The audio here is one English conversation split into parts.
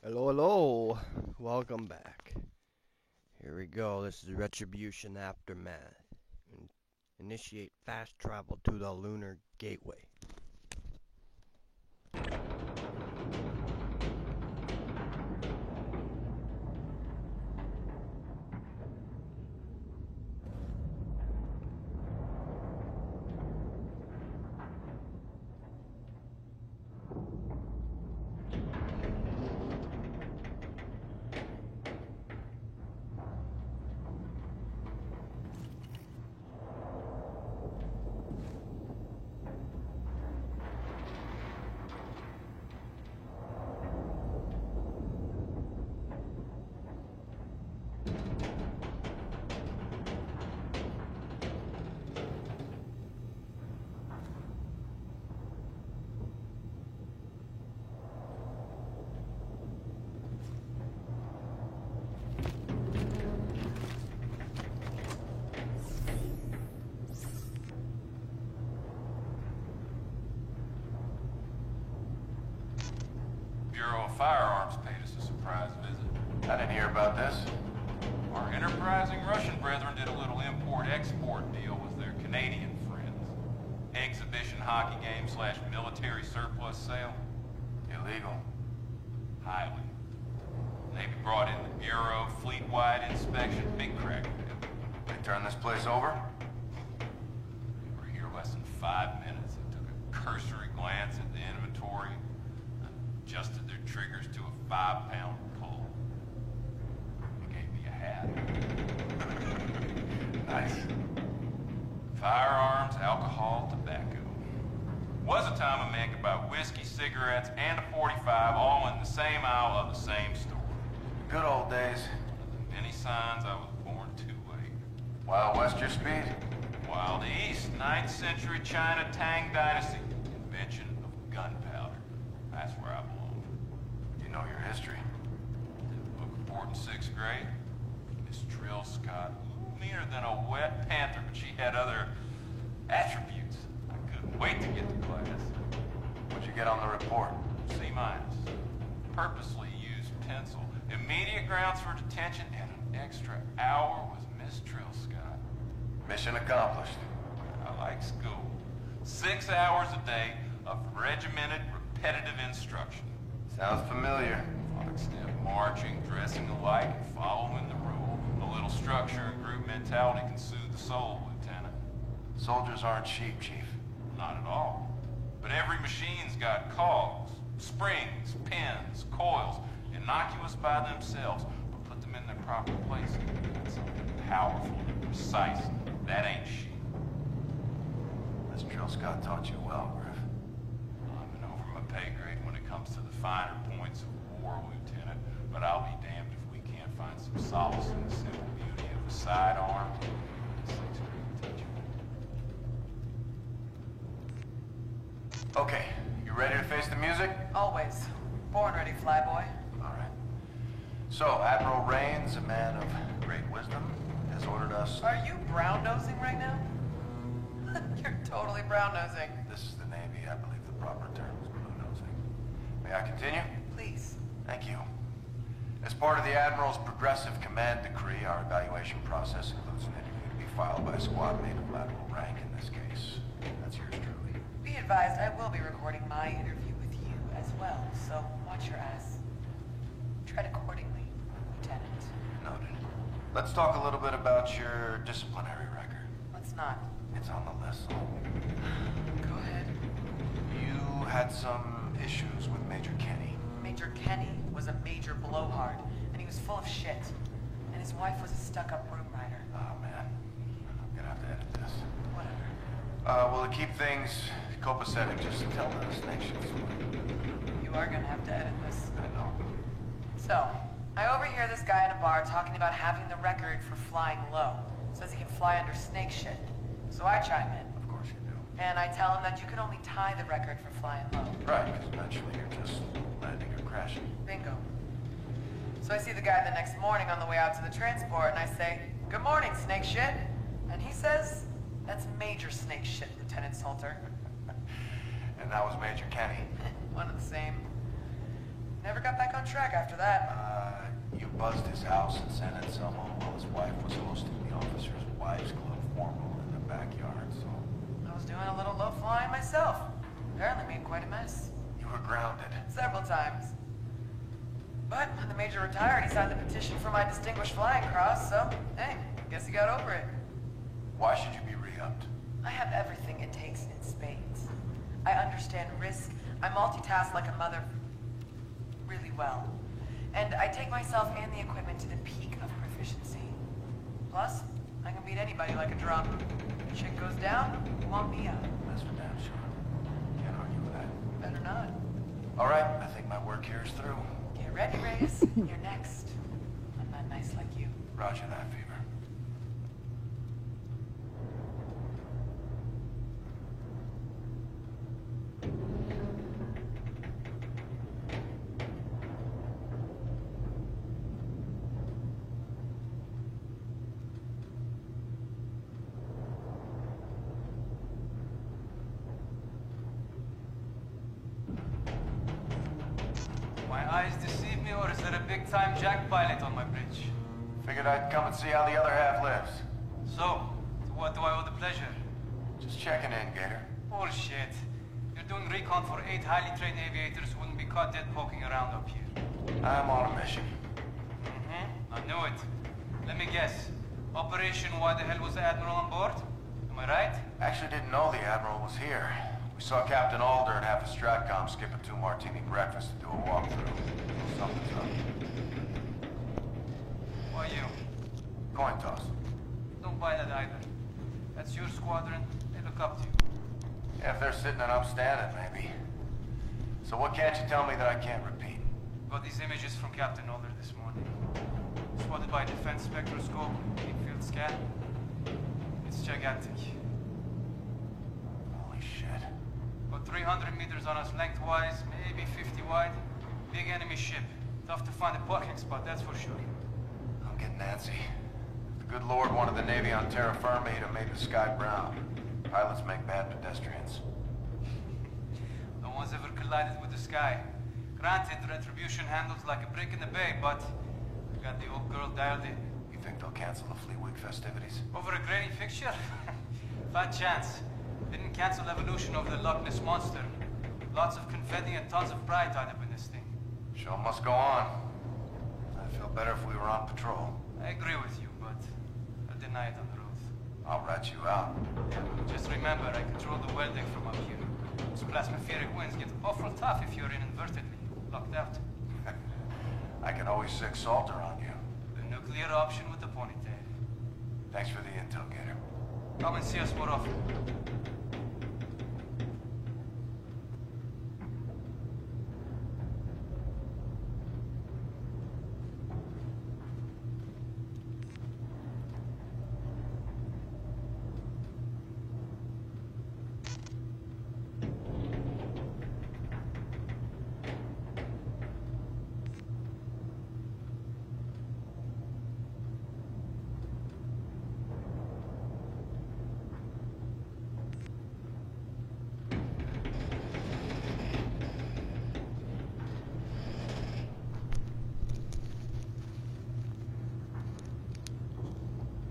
Hello, hello. Welcome back. Here we go. This is Retribution Aftermath. Initiate fast travel to the Lunar Gateway. Bureau of Firearms paid us a surprise visit. I didn't hear about this. Our enterprising Russian brethren did a little import-export deal with their Canadian friends. Exhibition hockey game / military surplus sale. Illegal. Highly. Navy brought in the Bureau, fleet-wide inspection, big crack. They turned this place over? We were here less than 5 minutes and took a cursory glance at the inventory, adjusted their triggers to a 5-pound pull. They gave me a hat. Nice. Firearms, alcohol, tobacco. Was a time a man could buy whiskey, cigarettes, and a .45 all in the same aisle of the same store. Good old days. One of the many signs I was born too late. Wild West your speed? Wild East, 9th century China Tang Dynasty. Invention of gunpowder. That's where I belong. You know your history. Did a book report in 6th grade. Miss Trill Scott, meaner than a wet panther, but she had other attributes. I couldn't wait to get to class. What'd you get on the report? C-. Purposely used pencil. Immediate grounds for detention and an extra hour with Miss Trill Scott. Mission accomplished. I like school. 6 hours a day of regimented, repetitive instruction. Sounds familiar. Lockstep marching, dressing alike, and following the rule. A little structure and group mentality can soothe the soul, Lieutenant. Soldiers aren't sheep, Chief. Not at all. But every machine's got cogs, springs, pins, coils, innocuous by themselves, but put them in their proper place. That's something powerful and precise. That ain't sheep. Miss Trill Scott taught you well, Griff. I'm in over my pay grade when it comes to the finer points of war, Lieutenant, but I'll be damned if we can't find some solace in the simple beauty of a sidearm and a 6th grade teacher. Okay, you ready to face the music? Always. Born ready, flyboy. All right. So, Admiral Rains, a man of great wisdom, has ordered us... Are you brown-nosing right now? You're totally brown-nosing. This is the Navy. I believe the proper term is blue-nosing. May I continue? Please. Thank you. As part of the Admiral's progressive command decree, our evaluation process includes an interview to be filed by a squad mate of lateral rank in this case. That's yours truly. Be advised, I will be recording my interview with you as well, so watch your ass. Tread accordingly, Lieutenant. Noted. Let's talk a little bit about your disciplinary record. Let's not. It's on the list. Go ahead. You had some issues with Major Kenny. Major Kenny was a major blowhard, and he was full of shit. And his wife was a stuck-up broom rider. Oh, man. I'm gonna have to edit this. Whatever. Well, to keep things copacetic, just tell the snake shit story. You are gonna have to edit this. I know. So, I overhear this guy in a bar talking about having the record for flying low. Says he can fly under snake shit. So I chime in. Of course you do. And I tell him that you can only tie the record for flying low. Right, because eventually you're just landing or crashing. Bingo. So I see the guy the next morning on the way out to the transport, and I say, "Good morning, snake shit." And he says, "That's major snake shit, Lieutenant Salter." And that was Major Kenny. One and the same. Never got back on track after that. You buzzed his house in San Anselmo while his wife was hosting the officer's wives' club formal in the backyard, so... I was doing a little low flying myself. Apparently made quite a mess. You were grounded. Several times. But when the Major retired, he signed the petition for my Distinguished Flying Cross, so, hey, guess he got over it. Why should you be re-upped? I have everything it takes in spades. I understand risk. I multitask like a mother really well. And I take myself and the equipment to the peak of proficiency. Plus, I can beat anybody like a drum. Shit goes down, you want me up. That's for damn sure. Can't argue with that. Better not. All right, I think my work here is through. Get ready, Reyes. You're next. I'm not nice like you. Roger that, Fever. My eyes deceive me, or is there a big-time Jack pilot on my bridge? Figured I'd come and see how the other half lives. So, to what do I owe the pleasure? Just checking in, Gator. Bullshit. You're doing recon for 8 highly trained aviators who wouldn't be caught dead poking around up here. I'm on a mission. I knew it. Let me guess. Operation Why the Hell Was the Admiral on board? Am I right? Actually didn't know the Admiral was here. We saw Captain Alder and half a Stratcom skip a 2-martini breakfast to do a walkthrough. Something's up. Why you? Coin toss. Don't buy that either. That's your squadron. They look up to you. Yeah, if they're sitting and upstanding, maybe. So what can't you tell me that I can't repeat? Got these images from Captain Alder this morning. Spotted by defense spectroscope, deep field scan. It's gigantic. Holy shit. About 300 meters on us lengthwise, maybe 50 wide. Big enemy ship. Tough to find a parking spot, that's for sure. I'm getting antsy. The good Lord wanted the Navy on terra firma, he'd have made the sky brown. Pilots make bad pedestrians. No one's ever collided with the sky. Granted, retribution handles like a brick in the bay, but I got the old girl dialed in. You think they'll cancel the Fleet Week festivities? Over a grading fixture? Fat chance. Didn't cancel Evolution over the Loch Ness Monster. Lots of confetti and tons of pride tied up in this thing. Show must go on. I'd feel better if we were on patrol. I agree with you, but I'll deny it on the road. I'll rat you out. Just remember, I control the well deck from up here. Those plasmapheric winds get awful tough if you're inadvertently locked out. I can always sick Salter on you. The nuclear option with the ponytail. Thanks for the intel, Gator. Come and see us more often.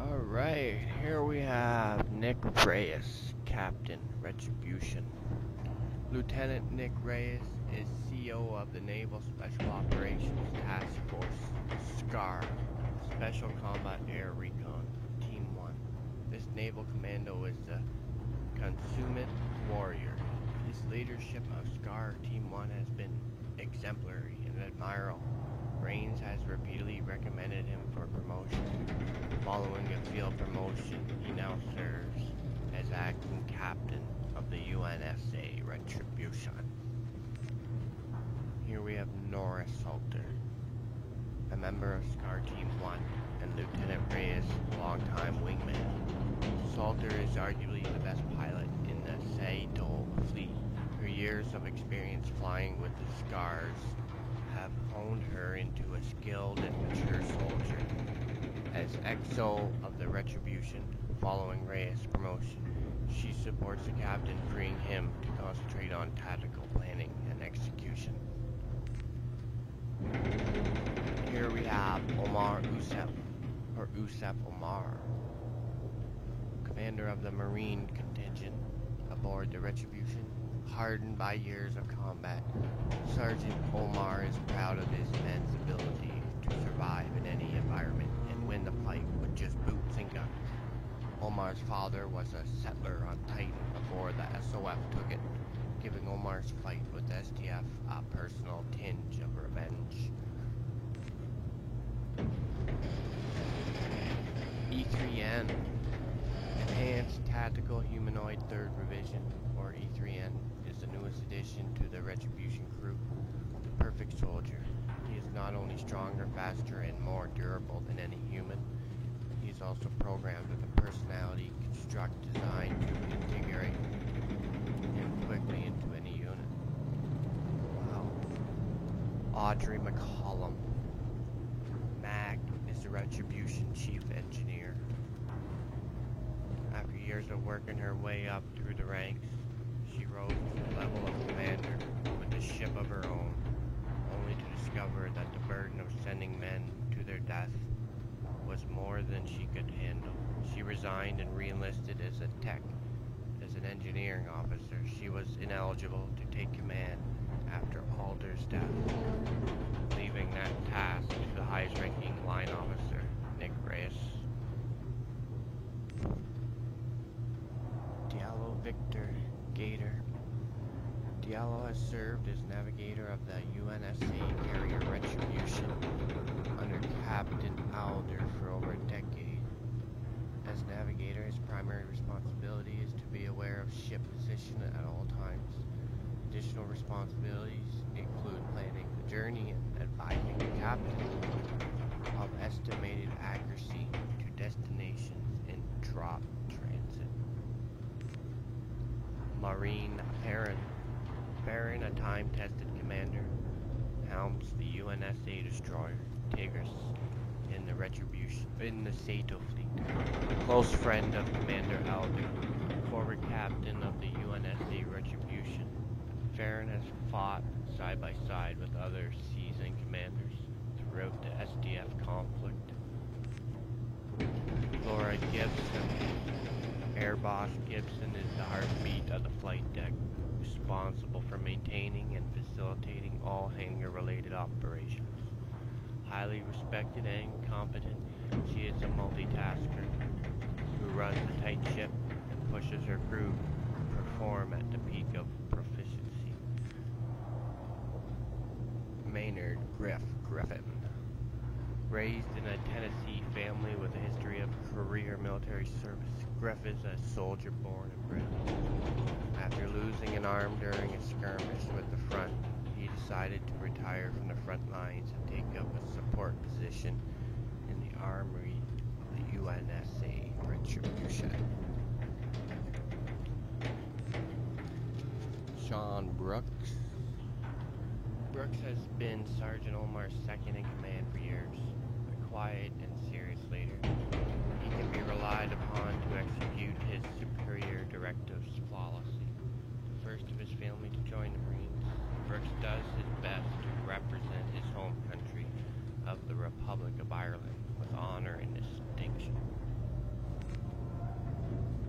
Alright, here we have Nick Reyes, Captain, Retribution. Lieutenant Nick Reyes is CEO of the Naval Special Operations Task Force, SCAR, Special Combat Air Recon, Team 1. This naval commando is the consummate warrior. His leadership of SCAR Team 1 has been exemplary and admirable. Raines has repeatedly recommended him for promotion. Following a field promotion, he now serves as acting captain of the UNSA Retribution. Here we have Norris Salter, a member of SCAR Team 1 and Lieutenant Reyes' longtime wingman. Salter is arguably the best pilot in the Saito fleet. Her years of experience flying with the SCARs have honed her into a skilled and mature soldier. As XO of the Retribution, following Reyes' promotion, she supports the captain, freeing him to concentrate on tactical planning and execution. have Omar Usef, or Usef Omar, commander of the Marine contingent aboard the Retribution. Hardened by years of combat, Sergeant Omar is proud of his men's ability to survive in any environment and win the fight with just boots and guns. Omar's father was a settler on Titan before the SOF took it, giving Omar's fight with the STF a personal tinge of revenge. E3N, Enhanced Tactical Humanoid 3rd Revision, or E3N, is the newest addition to the Retribution crew. The perfect soldier. He is not only stronger, faster, and more durable than any human, he is also programmed with a personality construct designed to integrate him quickly into any unit. Wow. Audrey McCollum. Mag is the Retribution chief engineer. After years of working her way up through the ranks, she rose to the level of commander with a ship of her own, only to discover that the burden of sending men to their death was more than she could handle. She resigned and re-enlisted as a tech. As an engineering officer, she was ineligible to take command after Alder's death, leaving that task to the highest-ranking line officer, Nick Reyes. Diallo Victor Gator. Diallo has served as navigator of the UNSA carrier Retribution under Captain Alder for over a decade. As navigator, his primary responsibility is to be aware of ship position at all times. Additional responsibilities include planning the journey and advising the captain of estimated accuracy to destinations in drop transit. Marine Farron. Farron, a time-tested commander, helms the UNSA destroyer Tigris in the Retribution in the Sato fleet. A close friend of Commander Alder, former captain of the UNSA Retribution. Farron has fought side by side with other seasoned commanders throughout the SDF conflict. Laura Gibson. Air Boss Gibson is the heartbeat of the flight deck, responsible for maintaining and facilitating all hangar-related operations. Highly respected and competent, she is a multitasker who runs a tight ship and pushes her crew to perform at the peak of proficiency. Maynard Griffin. Raised in a Tennessee family with a history of career military service, Griff is a soldier born and bred. After losing an arm during a skirmish with the front, he decided to retire from the front lines and take up a support position in the armory of the UNSA Retribution. Sean Brooks. Brooks has been Sergeant Omar's second in command for years. A quiet and serious leader, he can be relied upon to execute his superior directives flawlessly. The first of his family to join the Marines, Brooks does his best to represent his home country of the Republic of Ireland with honor and distinction.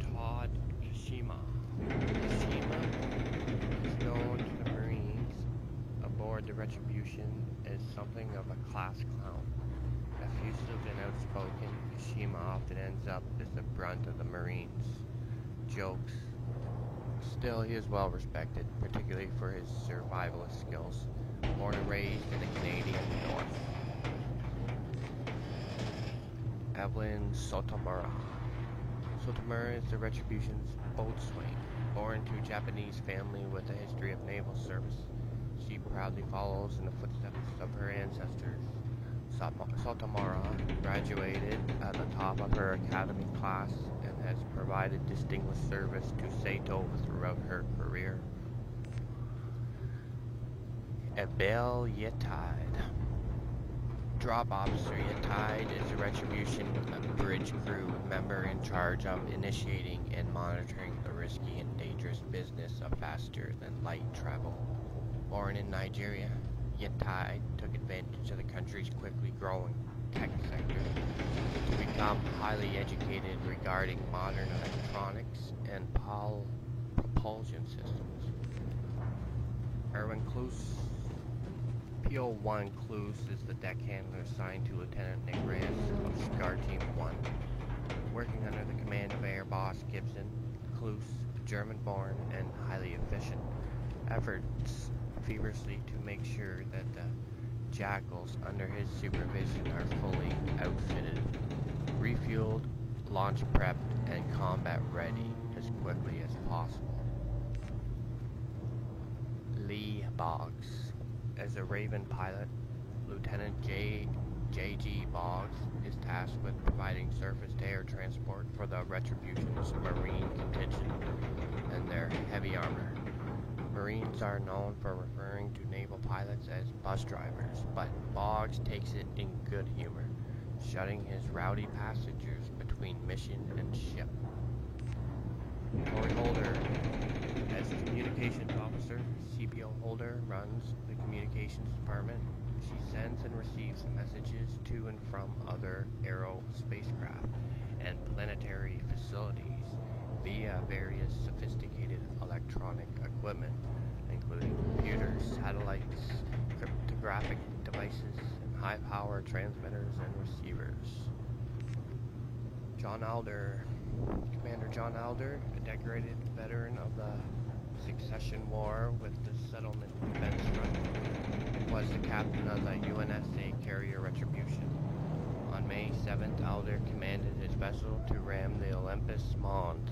Todd Kashima. Kashima is known to the Marines aboard the Retribution as something of a class clown. Effusive and outspoken, Kashima often ends up as the brunt of the Marines' jokes. Still, he is well respected, particularly for his survivalist skills. Born and raised in the Canadian North. Evelyn Sotomura. Sotomura is the Retribution's boatswain, born to a Japanese family with a history of naval service. She proudly follows in the footsteps of her ancestors. Sotomura graduated at the top of her academy class and has provided distinguished service to Sato throughout her career. Abel Yetide. Drop Officer Yetide is a Retribution bridge crew member in charge of initiating and monitoring the risky and dangerous business of faster-than-light travel. Born in Nigeria, Yitai took advantage of the country's quickly growing tech sector to become highly educated regarding modern electronics and propulsion systems. Erwin Cluse, PO-1 Cluse is the deck handler assigned to Lieutenant Nick Reyes of SCAR Team 1. Working under the command of Air Boss Gibson, Cluse, German-born and highly efficient, efforts feverishly to make sure that the Jackals under his supervision are fully outfitted, refueled, launch prepped, and combat ready as quickly as possible. Lee Boggs. As a Raven pilot, Lieutenant J.G. Boggs is tasked with providing surface-to-air transport for the Retribution's Marine contingent and their heavy armor. Marines are known for referring to naval pilots as bus drivers, but Boggs takes it in good humor, shutting his rowdy passengers between mission and ship. Lori Holder. As communications officer, CPO Holder runs the communications department. She sends and receives messages to and from other aero spacecraft and planetary facilities via various sophisticated electronic equipment, including computers, satellites, cryptographic devices, and high-power transmitters and receivers. John Alder. Commander John Alder, a decorated veteran of the Succession War with the Settlement Defense Front, was the captain of the UNSA carrier Retribution. On May 7th, Alder commanded his vessel to ram the Olympus Mons.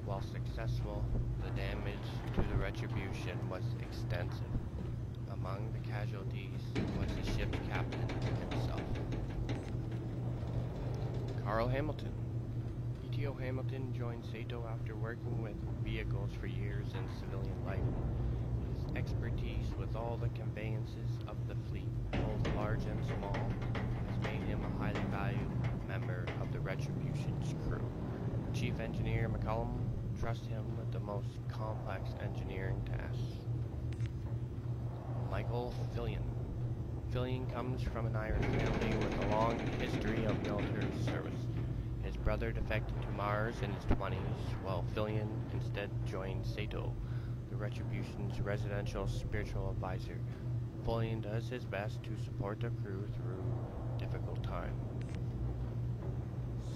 While successful, the damage to the Retribution was extensive. Among the casualties was the ship's captain himself. Carl Hamilton. PTO Hamilton joined Sato after working with vehicles for years in civilian life. His expertise with all the conveyances of the fleet, both large and small, has made him a highly valued member of the Retribution's crew. Chief Engineer McCollum trusts him with the most complex engineering tasks. Michael Fillion. Fillion comes from an Irish family with a long history of military service. His brother defected to Mars in his 20s, while Fillion instead joined Sato, the Retribution's residential spiritual advisor. Fillion does his best to support the crew through difficult times.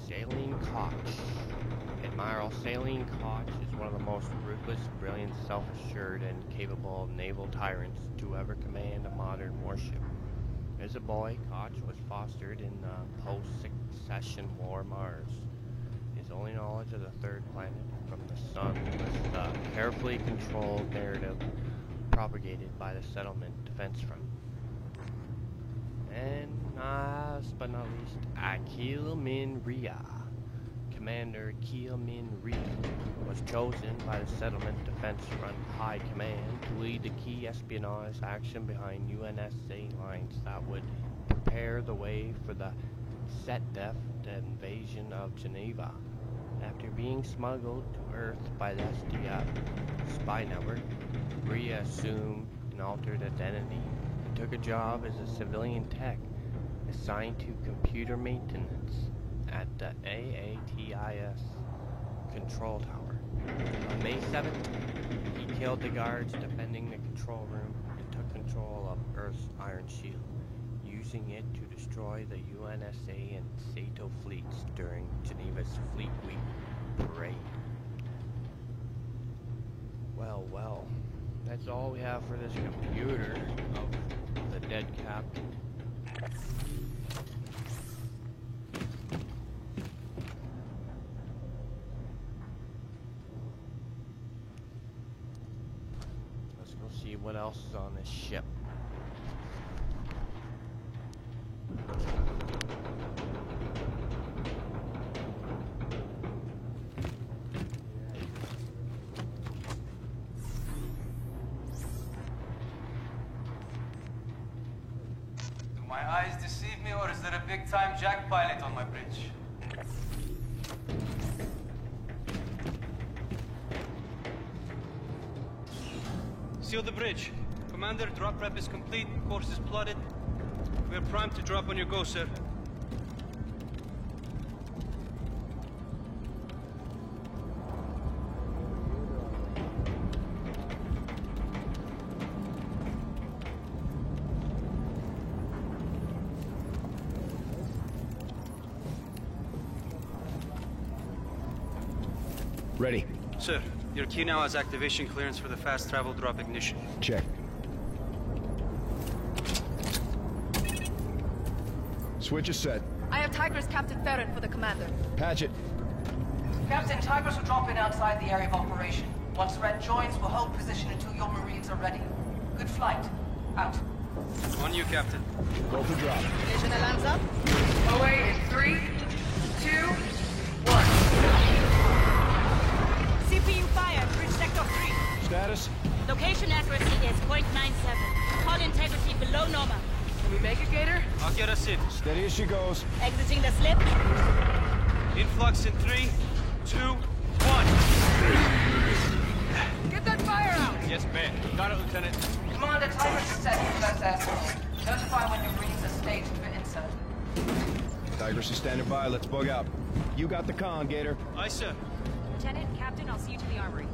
Saline Koch. Admiral Saline Koch is one of the most ruthless, brilliant, self-assured, and capable naval tyrants to ever command a modern warship. As a boy, Koch was fostered in the post-Succession War Mars. His only knowledge of the third planet from the sun was the carefully controlled narrative propagated by the Settlement Defense Front. And last but not least, Akil Min Ria. Commander Akil Min Ria was chosen by the Settlement Defense Front High Command to lead the key espionage action behind UNSA lines that would prepare the way for the set-def invasion of Geneva. After being smuggled to Earth by the SDF spy network, Ria assumed an altered identity and took a job as a civilian tech assigned to computer maintenance at the AATIS control tower. On May 7th, he killed the guards defending the control room and took control of Earth's Iron Shield, using it to destroy the UNSA and Sato fleets during Geneva's Fleet Week parade. Well, that's all we have for this computer of the dead captain. Let's go see what else is on this ship. My eyes deceive me, or is there a big-time jack pilot on my bridge? Seal the bridge. Commander, drop prep is complete. Course is plotted. We are primed to drop on your go, sir. Ready. Sir, your key now has activation clearance for the fast travel drop ignition. Check. Switch is set. I have Tigris Captain Farron for the commander. Patch it. Captain, Tigris will drop in outside the area of operation. Once Red joins, we'll hold position until your Marines are ready. Good flight. Out. On you, Captain. Go for drop. Vision alarms up. Away in 3, 2, 1. CPU fire, bridge sector 3. Status? Location accuracy is 0.97. Hull integrity below normal. Can we make it, Gator? I'll get us in. Steady as she goes. Exiting the slip. Influx in 3, 2, 1. Get that fire out! Yes, ma'am. Got it, Lieutenant. Commander, Tigris is set for that asshole. Notify when your Marines are staged for insert. Tigris is standing by. Let's bug out. You got the con, Gator. Aye, sir. Lieutenant, Captain, I'll see you to the armory.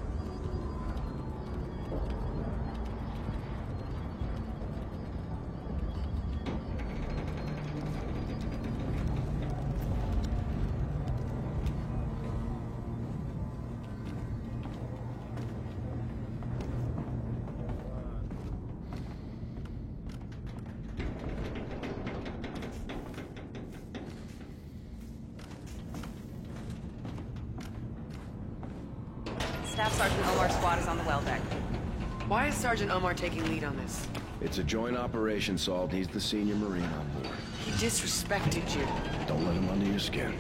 Staff Sergeant Omar's squad is on the well deck. Why is Sergeant Omar taking lead on this? It's a joint operation, Salt. He's the senior Marine on board. He disrespected you. Don't let him under your skin.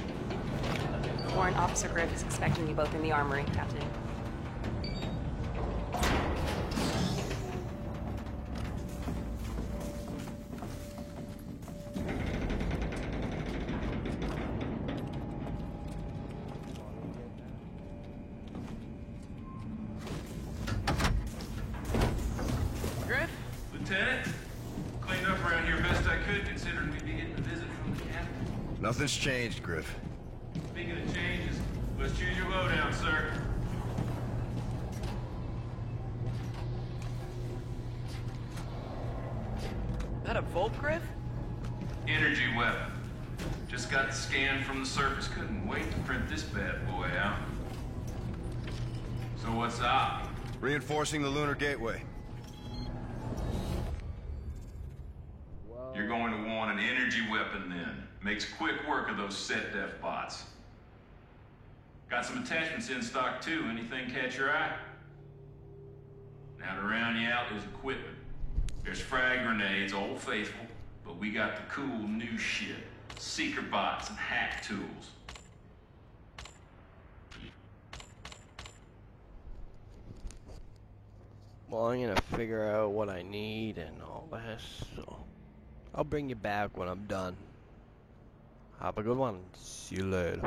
Warrant Officer Griff is expecting you both in the armory, Captain. Griff? Lieutenant, cleaned up around here best I could, considering we'd be getting a visit from the captain. Nothing's changed, Griff. Speaking of changes, let's choose your lowdown, sir. That a Volt, Griff? Energy weapon. Just got the scan from the surface. Couldn't wait to print this bad boy out. So what's up? Reinforcing the lunar gateway. You're going to want an energy weapon then. Makes quick work of those set-def bots. Got some attachments in stock too. Anything catch your eye? Now to round you out is equipment. There's frag grenades, old faithful, but we got the cool new shit. Seeker bots and hack tools. Well, I'm gonna figure out what I need and all this, so I'll bring you back when I'm done. Have a good one. See you later.